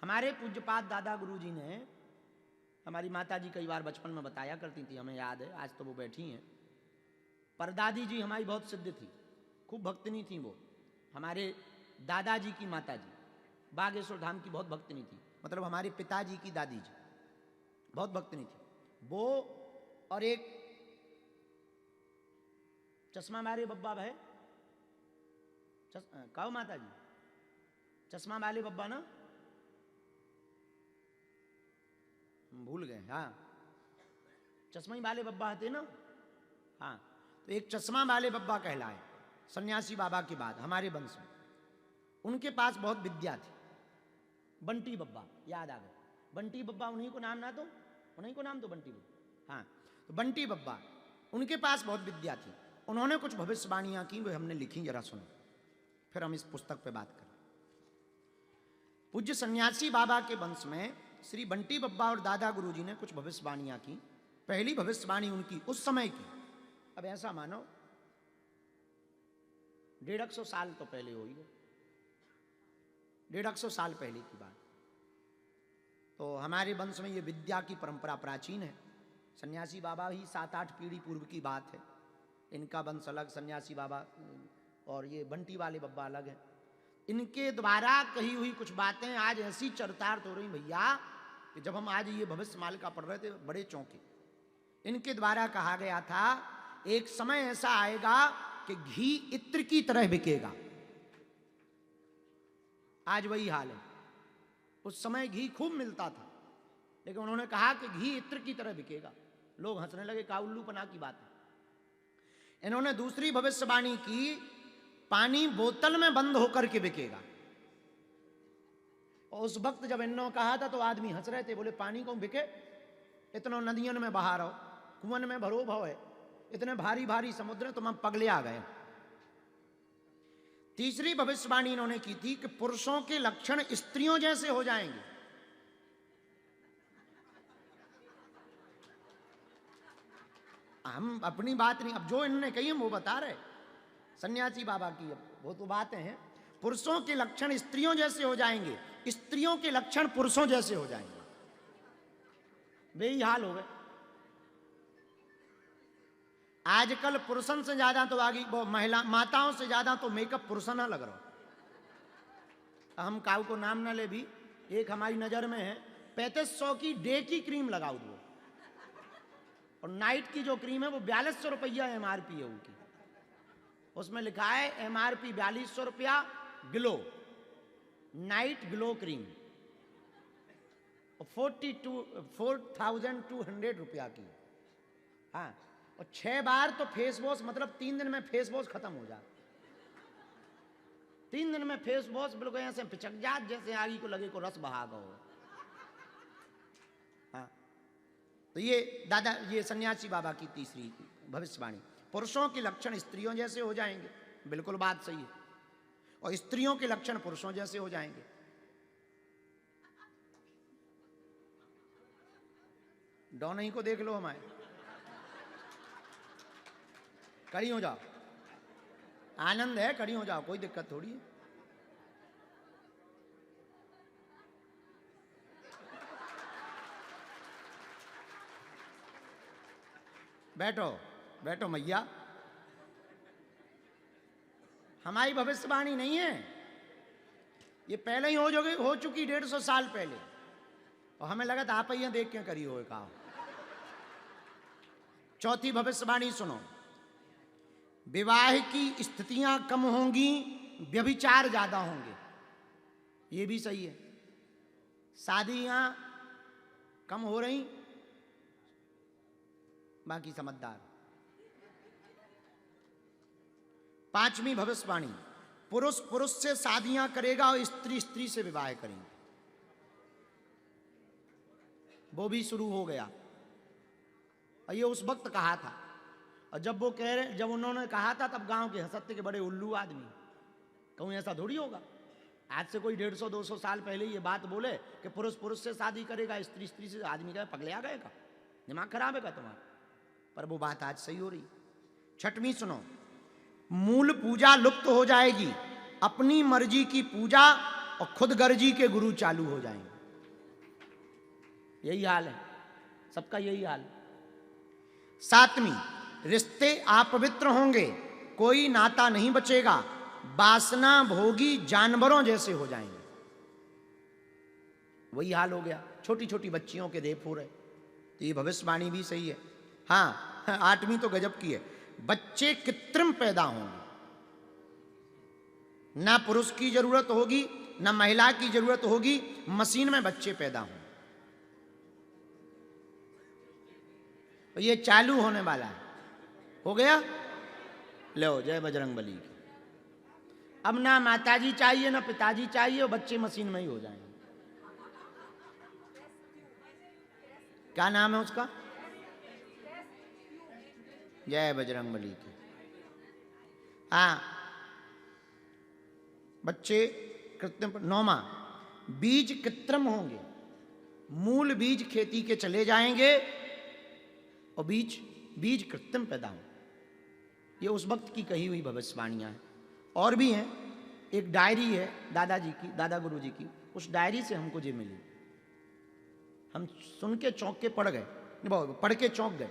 हमारे पूज्यपाद दादा गुरु जी ने, हमारी माता जी कई बार बचपन में बताया करती थी, हमें याद है, आज तो वो बैठी हैं। परदादी जी हमारी बहुत सिद्ध थी, खूब भक्तिनी थी वो। हमारे दादाजी की माता जी बागेश्वर धाम की बहुत भक्तिनी थी, मतलब हमारे पिताजी की दादी जी बहुत भक्तिनी थी वो। और एक चश्मा वाले बब्बा है, कहो माता जी, चश्मा वाले बब्बा ना, भूल गए, हाँ, चश्मा वाले बब्बा थे ना, हाँ। तो एक चश्मा वाले बब्बा कहलाए सन्यासी बाबा के बाद हमारे वंश में। उनके पास बहुत विद्या थी। बंटी बब्बा, याद आ गए, बंटी बब्बा उन्हीं को नाम, ना तो उन्हीं को नाम तो बंटी बब्बा, हाँ। तो बंटी बब्बा, उनके पास बहुत विद्या थी। उन्होंने कुछ भविष्यवाणियां की, वो हमने लिखी, जरा सुनो, फिर हम इस पुस्तक पे बात करें। पूज्य सन्यासी बाबा के वंश में श्री बंटी बब्बा और दादा गुरु जी ने कुछ भविष्यवाणियां की। पहली भविष्यवाणी उनकी उस समय की, अब ऐसा मानो 150 साल तो पहले हुई है, 150 साल पहले की बात। तो हमारे वंश में ये विद्या की परंपरा प्राचीन है। सन्यासी बाबा ही 7-8 पीढ़ी पूर्व की बात है। इनका वंश अलग, सन्यासी बाबा और ये बंटी वाले बब्बा अलग है। इनके द्वारा कही हुई कुछ बातें आज ऐसी चरितार्थ हो रही भैया कि जब हम आज ये भविष्य मालिका पढ़ रहे थे बड़े चौंके। इनके द्वारा कहा गया था एक समय ऐसा आएगा कि घी इत्र की तरह बिकेगा। आज वही हाल है। उस समय घी खूब मिलता था, लेकिन उन्होंने कहा कि घी इत्र की तरह बिकेगा। लोग हंसने लगे, का उल्लूपना की बात है। इन्होंने दूसरी भविष्यवाणी की, पानी बोतल में बंद होकर के बिकेगा। और उस वक्त जब इन्होंने कहा था तो आदमी हंस रहे थे, बोले पानी क्यों बिके, इतना नदियों में बहा रहो, कुआं में भरो भव है, इतने भारी भारी समुद्र, तुम पगले आ गए। तीसरी भविष्यवाणी इन्होंने की थी कि पुरुषों के लक्षण स्त्रियों जैसे हो जाएंगे। हम अपनी बात नहीं, अब जो इन्होंने कही हम वो बता रहे, सन्यासी बाबा की वो तो बातें हैं। पुरुषों के लक्षण स्त्रियों जैसे हो जाएंगे, स्त्रियों के लक्षण पुरुषों जैसे हो जाएंगे। बेही हाल हो गए। आजकल पुरुषों से ज्यादा तो आगे वो महिला माताओं से ज्यादा तो मेकअप पुरुषों ना लग रहा। हम काऊ को नाम ना ले भी, एक हमारी नजर में है 3500 की डे की क्रीम लगाओ वो, और नाइट की जो क्रीम है वो 4200 रुपया MRP है उनकी। उसमेमें लिखा है MRP 4200 रुपया, ग्लो नाइट ग्लो क्रीम, और 4200 रुपया की। हाँ, और 6 बार तो फेस वॉश, मतलब 3 दिन में फेस वॉश खत्म हो जाए। 3 दिन में फेस वॉश बिल्कुल ऐसे पिचक जात जैसे आगी को लगे को रस बहा गो। हाँ, तो ये दादा, ये सन्यासी बाबा की तीसरी भविष्यवाणी, पुरुषों के लक्षण स्त्रियों जैसे हो जाएंगे। बिल्कुल बात सही है। और स्त्रियों के लक्षण पुरुषों जैसे हो जाएंगे। डॉन को देख लो, हमारे खड़ी हो जाओ, आनंद है, खड़ी हो जाओ, कोई दिक्कत थोड़ी है। बैठो बैठो मैया, हमारी भविष्यवाणी नहीं है, ये पहले ही हो चुकी 150 साल पहले। और हमें लगा था आप ही देख के करी हो कहा। चौथी भविष्यवाणी सुनो, विवाह की स्थितियां कम होंगी, व्यभिचार ज्यादा होंगे। ये भी सही है, शादियां कम हो रही, बाकी समझदार। पांचवी भविष्यवाणी, पुरुष पुरुष से शादियां करेगा और स्त्री स्त्री से विवाह करेंगे। वो भी शुरू हो गया। और ये उस वक्त कहा था, और जब वो कह रहे, जब उन्होंने कहा था तब गांव के हंसते के बड़े उल्लू आदमी, कहूँ ऐसा थोड़ी होगा। आज से कोई 150-200 साल पहले ये बात बोले कि पुरुष पुरुष से शादी करेगा, स्त्री स्त्री से, आदमी का पगले आ गएगा, दिमाग खराब है का तुम्हारा। पर वो बात आज सही हो रही। छठवीं सुनो, मूल पूजा लुप्त हो जाएगी, अपनी मर्जी की पूजा और खुद गर्जी के गुरु चालू हो जाएंगे। यही हाल है, सबका यही हाल। सातवीं, रिश्ते अपवित्र होंगे, कोई नाता नहीं बचेगा, वासना भोगी जानवरों जैसे हो जाएंगे। वही हाल हो गया, छोटी छोटी बच्चियों के रेप हो रहे। तो ये भविष्यवाणी भी सही है। हाँ, आठवीं तो गजब की है, बच्चे कृत्रिम पैदा होंगे, ना पुरुष की जरूरत होगी ना महिला की जरूरत होगी, मशीन में बच्चे पैदा होंगे। तो ये चालू होने वाला है, हो गया। लो, जय बजरंगबली की। अब ना माताजी चाहिए ना पिताजी चाहिए, और बच्चे मशीन में ही हो जाएंगे। क्या नाम है उसका? जय बजरंगबली की। हाँ, बच्चे कृत्रिम। नौवां, बीज कृत्रिम होंगे, मूल बीज खेती के चले जाएंगे और बीज कृत्रिम पैदा होंगे। ये उस वक्त की कही हुई भविष्यवाणियां हैं। और भी हैं, एक डायरी है दादाजी की, दादा गुरु जी की, उस डायरी से हमको ये मिली। हम सुन के चौंक के पढ़ गए, पढ़ के चौंक गए।